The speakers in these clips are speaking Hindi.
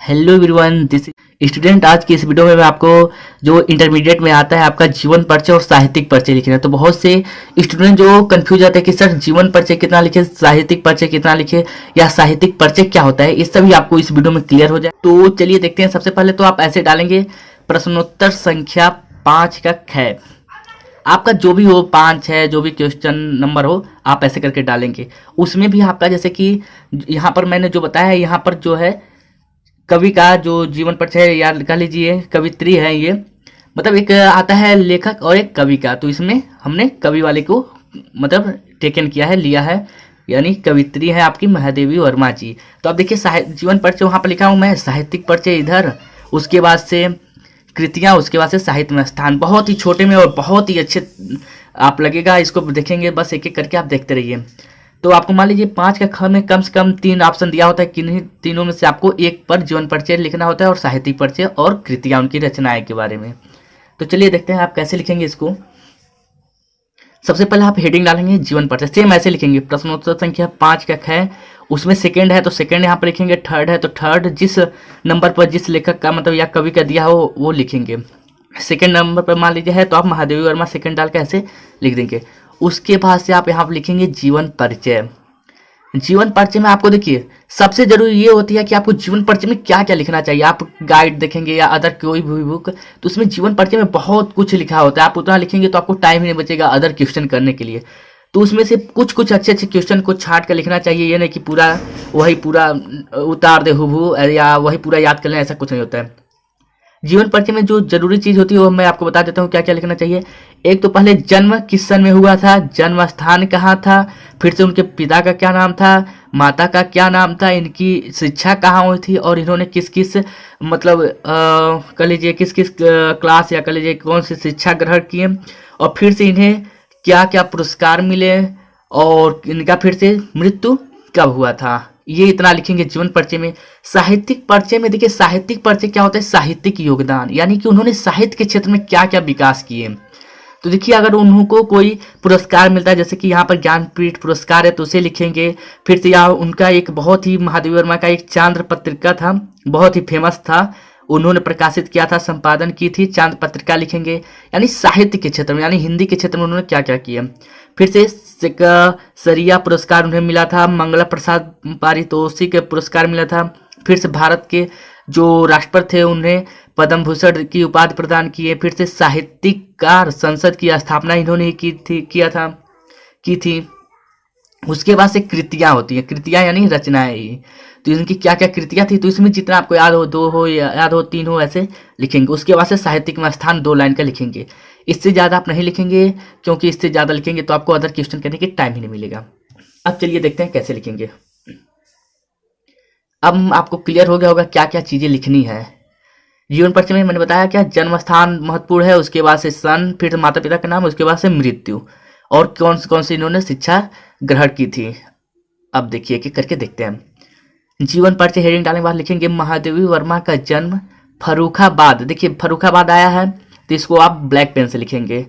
Hello everyone, this student. आज की इस वीडियो में मैं आपको जो इंटरमीडिएट में आता है आपका जीवन परिचय और साहित्यिक परिचय लिखना है। तो बहुत से स्टूडेंट जो कंफ्यूज होते हैं कि सर जीवन परिचय कितना लिखे, साहित्यिक परिचय कितना लिखे, या साहित्यिक परिचय क्या होता है, इस सभी आपको इस वीडियो में क्लियर हो जाए। तो चलिए देखते हैं। सबसे पहले तो आप ऐसे डालेंगे प्रश्नोत्तर संख्या 5 का ख। आपका जो भी हो 5 6 जो भी क्वेश्चन नंबर हो आप ऐसे करके डालेंगे। उसमें भी आपका जैसे कि यहाँ पर मैंने जो बताया है, यहाँ पर जो है कवि का जो जीवन परिचय है, या कह लीजिए कवित्री है ये, मतलब एक आता है लेखक और एक कवि का। तो इसमें हमने कवि वाले को मतलब टेकन किया है, लिया है, यानी कवित्री है आपकी महादेवी वर्मा जी। तो अब देखिए जीवन परिचय वहाँ पर लिखा हूँ मैं, साहित्यिक परिचय इधर, उसके बाद से कृतियाँ, उसके बाद से साहित्य में स्थान। बहुत ही छोटे में और बहुत ही अच्छे आप लगेगा, इसको देखेंगे बस एक एक करके आप देखते रहिए। तो आपको मान लीजिए 5 का ख में कम से कम 3 ऑप्शन दिया होता है, किन्हीं तीनों में से आपको एक पर जीवन परिचय लिखना होता है और साहित्यिक परिचय और कृतियाँ उनकी रचनाएं के बारे में। तो चलिए देखते हैं आप कैसे लिखेंगे इसको। सबसे पहले आप हेडिंग डालेंगे जीवन परिचय, सेम ऐसे लिखेंगे प्रश्नोत्तर संख्या 5 का ख, उसमें सेकंड है तो सेकंड यहाँ पर लिखेंगे, थर्ड है तो थर्ड, जिस नंबर पर जिस लेखक का मतलब या कवि का दिया हो वो लिखेंगे। सेकंड नंबर पर मान लीजिए है तो आप महादेवी वर्मा सेकंड डाल के ऐसे लिख देंगे। उसके बाद से आप यहाँ पर लिखेंगे जीवन परिचय। जीवन परिचय में आपको देखिए सबसे जरूरी ये होती है कि आपको जीवन परिचय में क्या क्या लिखना चाहिए। आप गाइड देखेंगे या अदर कोई भी बुक, तो उसमें जीवन परिचय में बहुत कुछ लिखा होता है। आप उतना लिखेंगे तो आपको टाइम ही नहीं बचेगा अदर क्वेश्चन करने के लिए। तो उसमें से कुछ कुछ अच्छे अच्छे क्वेश्चन को छांट कर लिखना चाहिए। ये नहीं कि पूरा उतार दे हुबहू या वही पूरा याद कर लें, ऐसा कुछ नहीं होता है। जीवन परिचय में जो जरूरी चीज होती है वो मैं आपको बता देता हूँ क्या क्या लिखना चाहिए। एक तो पहले जन्म किस सन में हुआ था, जन्म स्थान कहाँ था, फिर से उनके पिता का क्या नाम था, माता का क्या नाम था, इनकी शिक्षा कहाँ हुई थी, और इन्होंने किस किस मतलब कह लीजिए किस किस क्लास या कह लीजिए कौन सी शिक्षा ग्रहण किए, और फिर से इन्हें क्या क्या पुरस्कार मिले, और इनका फिर से मृत्यु कब हुआ था। ये इतना लिखेंगे जीवन परिचय में। साहित्यिक परिचय में देखिए साहित्यिक परिचय क्या होता है, साहित्यिक योगदान, यानी कि उन्होंने साहित्य के क्षेत्र में क्या क्या विकास किए। तो देखिए अगर उनको कोई पुरस्कार मिलता है, जैसे कि यहाँ पर ज्ञानपीठ पुरस्कार है तो उसे लिखेंगे। फिर से यहाँ उनका एक बहुत ही महादेवी वर्मा का एक चांद्र पत्रिका था, बहुत ही फेमस था, उन्होंने प्रकाशित किया था, संपादन की थी, चांद पत्रिका लिखेंगे। यानी साहित्य के क्षेत्र में यानी हिंदी के क्षेत्र में उन्होंने क्या क्या किया। फिर से सरिया पुरस्कार उन्हें मिला था, मंगला प्रसाद पारितोषिक पुरस्कार मिला था। फिर से भारत के जो राष्ट्रपति थे उन्हें पद्म भूषण की उपाधि प्रदान किए। फिर से साहित्यकार संसद की स्थापना इन्होंने की थी। उसके बाद से कृतियाँ होती हैं, कृतियाँ यानी रचनाएं ही। तो इनकी क्या क्या कृतियाँ थी, तो इसमें जितना आपको याद हो, 2 हो याद हो 3 हो ऐसे लिखेंगे। उसके बाद से साहित्यिक में स्थान 2 लाइन का लिखेंगे। इससे ज़्यादा आप नहीं लिखेंगे, क्योंकि इससे ज़्यादा लिखेंगे तो आपको अदर क्वेश्चन करने की टाइम ही नहीं मिलेगा। अब चलिए देखते हैं कैसे लिखेंगे। अब आपको क्लियर हो गया होगा क्या क्या चीज़ें लिखनी है। जीवन परिचय में मैंने बताया क्या जन्म स्थान महत्वपूर्ण है, उसके बाद से सन, फिर माता पिता का नाम, उसके बाद से मृत्यु, और कौन सी इन्होंने शिक्षा ग्रहण की थी। अब देखिए कि करके देखते हैं। जीवन परिचय हेडिंग डालने के बाद लिखेंगे महादेवी वर्मा का जन्म फर्रुखाबाद। देखिए फर्रुखाबाद आया है तो इसको आप ब्लैक पेन से लिखेंगे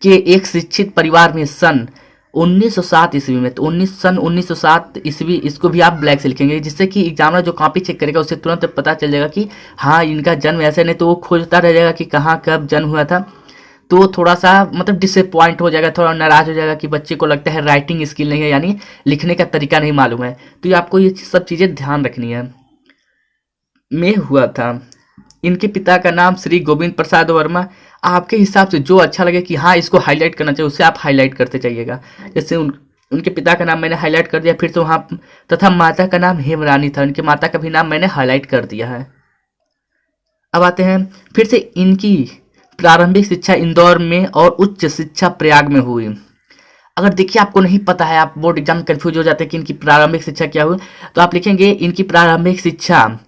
कि एक शिक्षित परिवार में सन 1907 ईस्वी में। तो सन 1907 ईस्वी, इसको भी आप ब्लैक से लिखेंगे, जिससे कि एग्जामिनर जो कॉपी चेक करेगा उसे तुरंत पता चल जाएगा कि हाँ इनका जन्म ऐसे, नहीं तो वो खोजता रह जाएगा कि कहाँ कब जन्म हुआ था। तो थोड़ा सा मतलब डिसअपॉइंट हो जाएगा, थोड़ा नाराज हो जाएगा कि बच्चे को लगता है राइटिंग स्किल नहीं है, यानी लिखने का तरीका नहीं मालूम है। तो ये आपको ये सब चीज़ें ध्यान रखनी है। में हुआ था, इनके पिता का नाम श्री गोविंद प्रसाद वर्मा। आपके हिसाब से जो अच्छा लगे कि हाँ इसको हाईलाइट करना चाहिए, उससे आप हाईलाइट करते जाइएगा। जैसे उनके पिता का नाम मैंने हाईलाइट कर दिया, फिर से वहाँ तथा माता का नाम हेमरानी था, उनके माता का भी नाम मैंने हाईलाइट कर दिया है। अब आते हैं फिर से इनकी प्रारंभिक शिक्षा इंदौर में और उच्च शिक्षा प्रयाग में हुई। अगर देखिए आपको नहीं पता है, आप बोर्ड एग्जाम में कंफ्यूज हो जाते हैं कि इनकी प्रारंभिक शिक्षा क्या हुई, तो आप लिखेंगे इनकी प्रारंभिक शिक्षा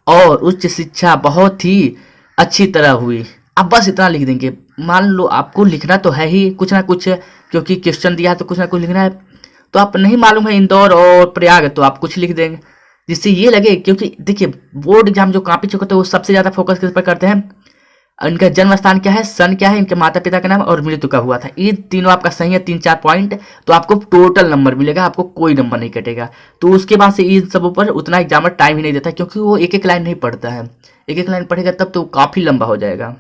और उच्च शिक्षा बहुत ही अच्छी तरह हुई। आप बस इतना लिख देंगे। मान लो आपको लिखना तो है ही कुछ ना कुछ, क्योंकि क्वेश्चन दिया है तो कुछ ना कुछ लिखना है। तो आप नहीं मालूम है इंदौर और प्रयाग, तो आप कुछ लिख देंगे जिससे ये लगे, क्योंकि देखिए बोर्ड एग्जाम जो कॉपी चेक होते हैं वो सबसे ज़्यादा फोकस किस पर करते हैं, इनका जन्म स्थान क्या है, सन क्या है, इनके माता पिता का नाम और मृत्यु कब हुआ था। ये तीनों आपका सही है, 3-4 पॉइंट, तो आपको टोटल नंबर मिलेगा, आपको कोई नंबर नहीं कटेगा। तो उसके बाद से इन सब पर उतना एग्जामर टाइम ही नहीं देता, क्योंकि वो एक एक लाइन नहीं पढ़ता है, एक एक लाइन पढ़ेगा तब तो काफी लंबा हो जाएगा।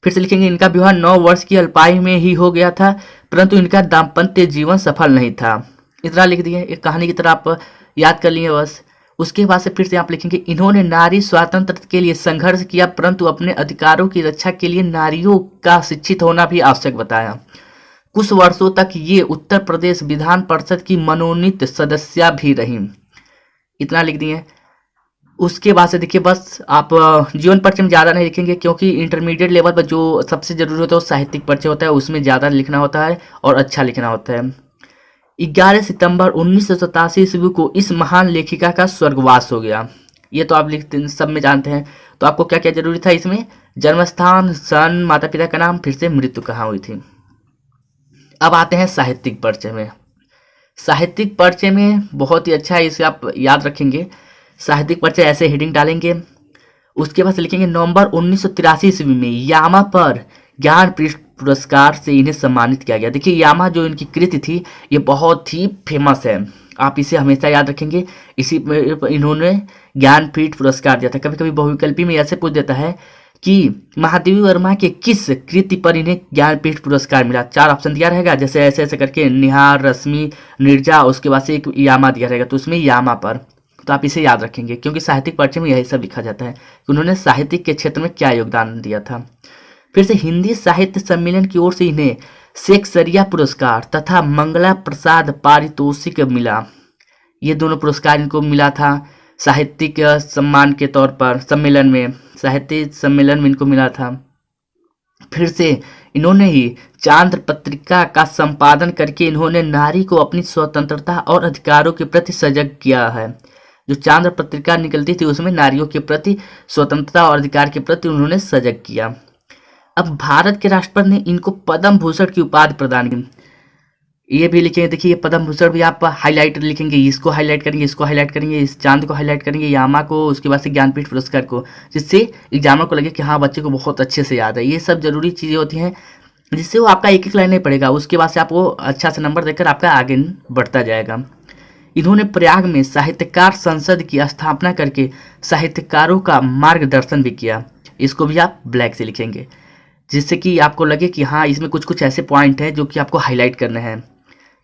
फिर से लिखेंगे, इनका विवाह 9 वर्ष की अल्पायु में ही हो गया था, परंतु इनका दाम्पत्य जीवन सफल नहीं था। इतना लिख दिए, एक कहानी की तरह आप याद कर लिए बस। उसके बाद से फिर से आप लिखेंगे, इन्होंने नारी स्वातंत्र के लिए संघर्ष किया, परंतु अपने अधिकारों की रक्षा के लिए नारियों का शिक्षित होना भी आवश्यक बताया। कुछ वर्षों तक ये उत्तर प्रदेश विधान परिषद की मनोनीत सदस्या भी रही। इतना लिख दिए। उसके बाद से देखिए, बस आप जीवन परिचय में ज़्यादा नहीं लिखेंगे, क्योंकि इंटरमीडिएट लेवल पर जो सबसे जरूरी होता है वो साहित्यिक परिचय होता है, उसमें ज़्यादा लिखना होता है और अच्छा लिखना होता है। 11 सितंबर 1987 ईस्वी को इस महान लेखिका का स्वर्गवास हो गया। ये तो आप लिखते सब में जानते हैं। तो आपको क्या क्या जरूरी था इसमें, जन्म स्थान, सन, माता पिता का नाम, फिर से मृत्यु कहाँ हुई थी। अब आते हैं साहित्यिक परिचय में। साहित्यिक परिचय में बहुत ही अच्छा है, इसे आप याद रखेंगे। साहित्यिक परिचय ऐसे हेडिंग डालेंगे। उसके बाद लिखेंगे, नवंबर 1983 ईस्वी में यामा पर ज्ञानपीठ पुरस्कार से इन्हें सम्मानित किया गया। देखिए, यामा जो इनकी कृति थी ये बहुत ही फेमस है, आप इसे हमेशा याद रखेंगे। इसी इन्होंने ज्ञानपीठ पुरस्कार दिया था। कभी कभी बहुविकल्पी में ऐसे पूछ देता है कि महादेवी वर्मा के किस कृति पर इन्हें ज्ञानपीठ पुरस्कार मिला। 4 ऑप्शन दिया रहेगा, जैसे ऐसे ऐसे करके निहार, रश्मि, नीरजा, उसके बाद से एक यामा दिया रहेगा, तो उसमें यामा पर। तो आप इसे याद रखेंगे, क्योंकि साहित्यिक परिचय में यही सब लिखा जाता है कि उन्होंने साहित्यिक के क्षेत्र में क्या योगदान दिया था। फिर से हिंदी साहित्य सम्मेलन की ओर से इन्हें शेक्सपियर पुरस्कार तथा मंगला प्रसाद पारितोषिक मिला। ये दोनों पुरस्कार इनको मिला था साहित्यिक सम्मान के तौर पर, सम्मेलन में, साहित्य सम्मेलन में इनको मिला था। फिर से इन्होंने ही चांद्र पत्रिका का संपादन करके इन्होंने नारी को अपनी स्वतंत्रता और अधिकारों के प्रति सजग किया है। जो चांद्र पत्रिका निकलती थी उसमें नारियों के प्रति स्वतंत्रता और अधिकार के प्रति उन्होंने सजग किया। अब भारत के राष्ट्रपति ने इनको पद्म भूषण की उपाधि प्रदान की। ये भी लिखेंगे, देखिए ये पद्म भूषण भी आप हाईलाइट लिखेंगे, इसको हाईलाइट करेंगे, इसको हाईलाइट करेंगे, इस चांद को हाईलाइट करेंगे, यामा को, उसके बाद से ज्ञानपीठ पुरस्कार को, जिससे एग्जामर को लगे कि हाँ बच्चे को बहुत अच्छे से याद है। ये सब जरूरी चीज़ें होती हैं जिससे वो आपका एक एक लाइन नहीं पड़ेगा, उसके बाद से आपको अच्छा से नंबर देकर आपका आगे बढ़ता जाएगा। इन्होंने प्रयाग में साहित्यकार संसद की स्थापना करके साहित्यकारों का मार्गदर्शन भी किया। इसको भी आप ब्लैक से लिखेंगे, जिससे कि आपको लगे कि हाँ इसमें कुछ कुछ ऐसे पॉइंट हैं जो कि आपको हाईलाइट करने हैं।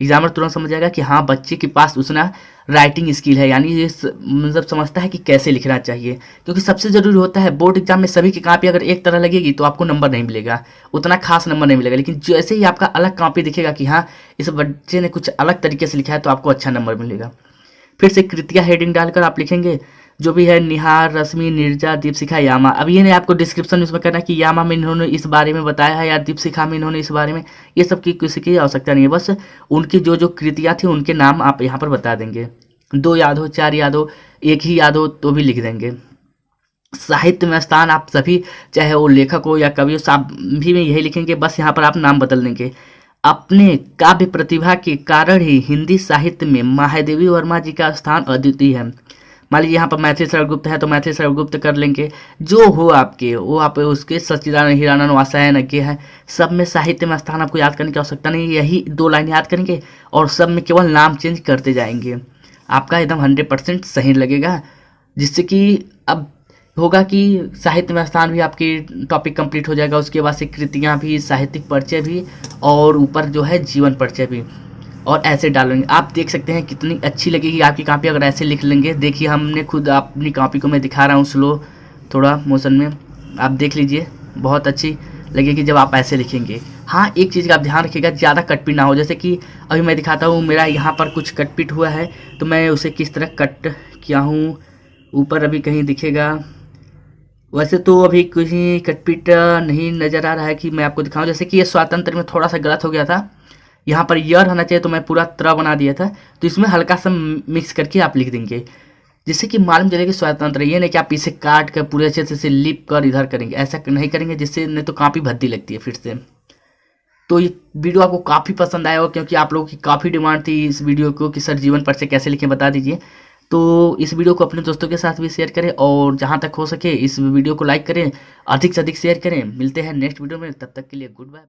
एग्जामर तुरंत समझ जाएगा कि हाँ बच्चे के पास उतना राइटिंग स्किल है, यानी ये मतलब समझता है कि कैसे लिखना चाहिए। क्योंकि सबसे ज़रूरी होता है, बोर्ड एग्जाम में सभी की कॉपी अगर एक तरह लगेगी तो आपको नंबर नहीं मिलेगा, उतना खास नंबर नहीं मिलेगा। लेकिन जैसे ही आपका अलग कॉपी दिखेगा कि हाँ इस बच्चे ने कुछ अलग तरीके से लिखा है, तो आपको अच्छा नंबर मिलेगा। फिर से कृतियाँ हेडिंग डालकर आप लिखेंगे जो भी है, निहार, रश्मि, नीरजा, दीपशिखा, यामा। अब ये नहीं आपको डिस्क्रिप्शन में करना कि यामा में इन्होंने इस बारे में बताया है या दीपशिखा में इन्होंने इस बारे में, ये सब की किसी की आवश्यकता नहीं है। बस उनकी जो जो कृतियाँ थी उनके नाम आप यहाँ पर बता देंगे। 2 याद हो, 4 याद हो, एक ही याद हो तो भी लिख देंगे। साहित्य में स्थान आप सभी, चाहे वो लेखक हो या कवि हो, सभी में यही लिखेंगे, बस यहाँ पर आप नाम बदल देंगे। अपने काव्य प्रतिभा के कारण ही हिंदी साहित्य में महादेवी वर्मा जी का स्थान अद्वितीय है। मान लीजिए यहाँ पर मैथिली सर्वगुप्त है तो मैथिली सर्वगुप्त कर लेंगे, जो हो आपके वो आप उसके सच्चिदानंद हीरानंद वात्स्यायन के हैं। सब में साहित्य में स्थान आपको याद करने की आवश्यकता नहीं, यही 2 लाइन याद करेंगे और सब में केवल नाम चेंज करते जाएंगे, आपका एकदम 100% सही लगेगा। जिससे कि अब होगा कि साहित्य में स्थान भी आपकी टॉपिक कंप्लीट हो जाएगा। उसके बाद से कृतियाँ भी, साहित्यिक परिचय भी और ऊपर जो है जीवन परिचय भी, और ऐसे डालेंगे। आप देख सकते हैं कितनी अच्छी लगेगी आपकी कॉपी अगर ऐसे लिख लेंगे। देखिए हमने खुद अपनी कॉपी को मैं दिखा रहा हूँ स्लो थोड़ा मोशन में, आप देख लीजिए, बहुत अच्छी लगेगी जब आप ऐसे लिखेंगे। हाँ एक चीज़ का आप ध्यान रखिएगा, ज़्यादा कटपीट ना हो। जैसे कि अभी मैं दिखाता हूँ, मेरा यहाँ पर कुछ कटपीट हुआ है तो मैं उसे किस तरह कट किया हूँ, ऊपर अभी कहीं दिखेगा। वैसे तो अभी कहीं कटपीट नहीं नज़र आ रहा है कि मैं आपको दिखाऊँ। जैसे कि ये स्वातंत्र में थोड़ा सा गलत हो गया था, यहाँ पर यर रहना चाहिए तो मैं पूरा त्र बना दिया था, तो इसमें हल्का सा मिक्स करके आप लिख देंगे, जिससे कि मालूम चले कि स्वतंत्र। ये नहीं कि आप इसे काट कर पूरे अच्छे से लिप कर इधर करेंगे, ऐसा नहीं करेंगे, जिससे नहीं तो काफ़ी भद्दी लगती है फिर से। तो ये वीडियो आपको काफ़ी पसंद आया हो, क्योंकि आप लोगों की काफ़ी डिमांड थी इस वीडियो को कि सर जीवन परिचय कैसे लिखें बता दीजिए। तो इस वीडियो को अपने दोस्तों के साथ भी शेयर करें और जहाँ तक हो सके इस वीडियो को लाइक करें, अधिक से अधिक शेयर करें। मिलते हैं नेक्स्ट वीडियो में, तब तक के लिए गुड बाय।